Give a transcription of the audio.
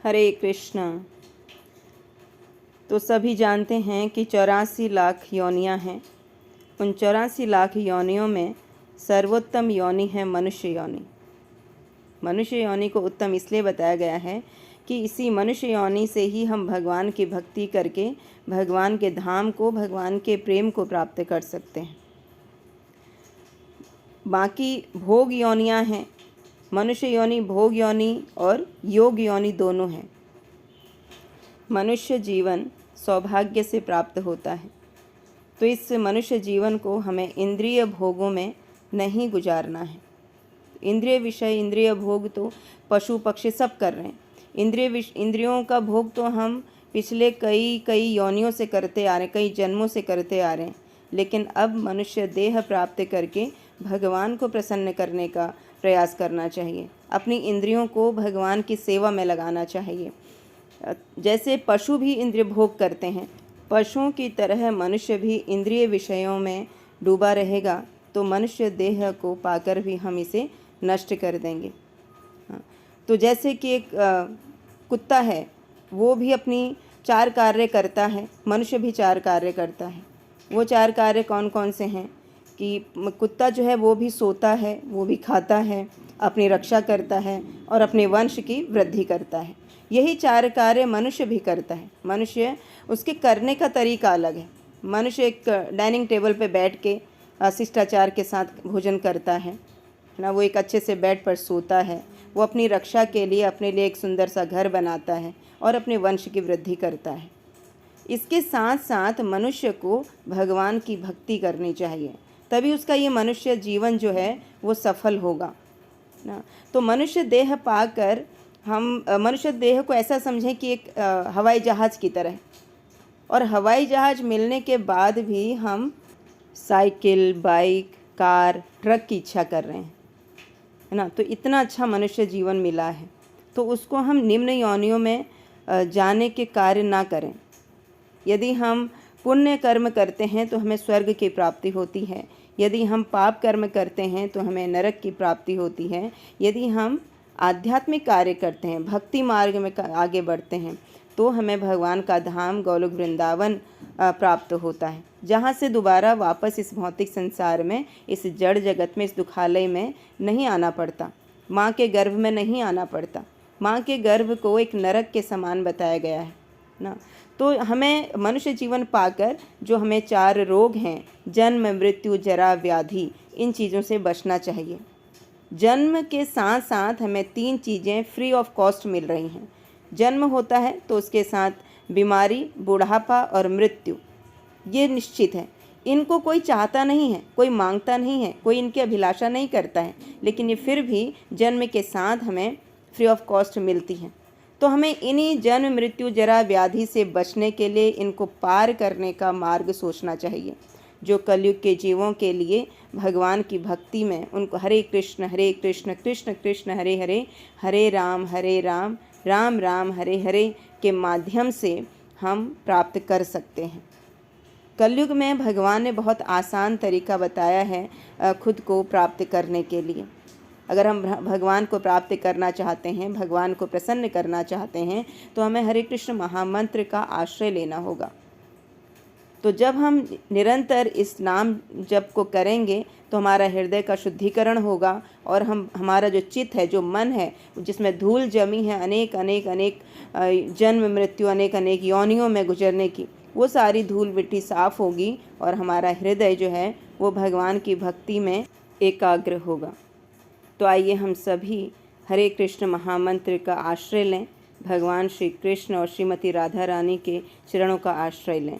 हरे कृष्ण। तो सभी जानते हैं कि 84 लाख योनियां हैं। उन 84 लाख योनियों में सर्वोत्तम योनि है मनुष्य योनि। मनुष्य योनि को उत्तम इसलिए बताया गया है कि इसी मनुष्य योनि से ही हम भगवान की भक्ति करके भगवान के धाम को, भगवान के प्रेम को प्राप्त कर सकते हैं। बाकी भोग योनियां हैं। मनुष्य योनि भोग योनि और योग योनि दोनों हैं। मनुष्य जीवन सौभाग्य से प्राप्त होता है, तो इस मनुष्य जीवन को हमें इंद्रिय भोगों में नहीं गुजारना है। इंद्रिय विषय, इंद्रिय भोग तो पशु पक्षी सब कर रहे हैं। इंद्रियों का भोग तो हम पिछले कई योनियों से करते आ रहे हैं, कई जन्मों से करते आ रहे हैं। लेकिन अब मनुष्य देह प्राप्त करके भगवान को प्रसन्न करने का प्रयास करना चाहिए। अपनी इंद्रियों को भगवान की सेवा में लगाना चाहिए। जैसे पशु भी इंद्रिय भोग करते हैं, पशुओं की तरह मनुष्य भी इंद्रिय विषयों में डूबा रहेगा तो मनुष्य देह को पाकर भी हम इसे नष्ट कर देंगे। तो जैसे कि एक कुत्ता है, वो भी अपनी 4 कार्य करता है, मनुष्य भी 4 कार्य करता है। वो 4 कार्य कौन कौन से हैं कि कुत्ता जो है वो भी सोता है, वो भी खाता है, अपनी रक्षा करता है और अपने वंश की वृद्धि करता है। यही 4 कार्य मनुष्य भी करता है। मनुष्य, उसके करने का तरीका अलग है। मनुष्य एक डाइनिंग टेबल पे बैठ के शिष्टाचार के साथ भोजन करता है ना, वो एक अच्छे से बेड पर सोता है, वो अपनी रक्षा के लिए अपने लिए एक सुंदर सा घर बनाता है और अपने वंश की वृद्धि करता है। इसके साथ साथ मनुष्य को भगवान की भक्ति करनी चाहिए, तभी उसका ये मनुष्य जीवन जो है वो सफल होगा ना। तो मनुष्य देह पाकर हम मनुष्य देह को ऐसा समझें कि एक हवाई जहाज़ की तरह, और हवाई जहाज़ मिलने के बाद भी हम साइकिल, बाइक, कार, ट्रक की इच्छा कर रहे हैं, है ना। तो इतना अच्छा मनुष्य जीवन मिला है, तो उसको हम निम्न योनियों में जाने के कार्य ना करें। यदि हम पुण्य कर्म करते हैं तो हमें स्वर्ग की प्राप्ति होती है, यदि हम पाप कर्म करते हैं तो हमें नरक की प्राप्ति होती है। यदि हम आध्यात्मिक कार्य करते हैं, भक्ति मार्ग में आगे बढ़ते हैं, तो हमें भगवान का धाम गोलोक वृंदावन प्राप्त होता है, जहाँ से दोबारा वापस इस भौतिक संसार में, इस जड़ जगत में, इस दुखालय में नहीं आना पड़ता, माँ के गर्भ में नहीं आना पड़ता। माँ के गर्भ को एक नरक के समान बताया गया है ना। तो हमें मनुष्य जीवन पाकर जो हमें 4 रोग हैं, जन्म, मृत्यु, जरा, व्याधि, इन चीज़ों से बचना चाहिए। जन्म के साथ साथ हमें 3 चीज़ें फ्री ऑफ कॉस्ट मिल रही हैं। जन्म होता है तो उसके साथ बीमारी, बुढ़ापा और मृत्यु, ये निश्चित है। इनको कोई चाहता नहीं है, कोई मांगता नहीं है, कोई इनकी अभिलाषा नहीं करता है, लेकिन ये फिर भी जन्म के साथ हमें फ्री ऑफ कॉस्ट मिलती हैं। तो हमें इन्हीं जन्म, मृत्यु, जरा, व्याधि से बचने के लिए इनको पार करने का मार्ग सोचना चाहिए। जो कलयुग के जीवों के लिए भगवान की भक्ति में उनको हरे कृष्ण कृष्ण कृष्ण हरे हरे, हरे राम राम राम हरे हरे के माध्यम से हम प्राप्त कर सकते हैं। कलयुग में भगवान ने बहुत आसान तरीका बताया है खुद को प्राप्त करने के लिए। अगर हम भगवान को प्राप्त करना चाहते हैं, भगवान को प्रसन्न करना चाहते हैं, तो हमें हरे कृष्ण महामंत्र का आश्रय लेना होगा। तो जब हम निरंतर इस नाम जप को करेंगे तो हमारा हृदय का शुद्धिकरण होगा और हमारा जो चित्त है, जो मन है, जिसमें धूल जमी है अनेक जन्म मृत्यु, अनेक योनियों में गुजरने की, वो सारी धूल मिट्टी साफ होगी और हमारा हृदय जो है वो भगवान की भक्ति में एकाग्र होगा। तो आइए हम सभी हरे कृष्ण महामंत्र का आश्रय लें, भगवान श्री कृष्ण और श्रीमती राधा रानी के चरणों का आश्रय लें।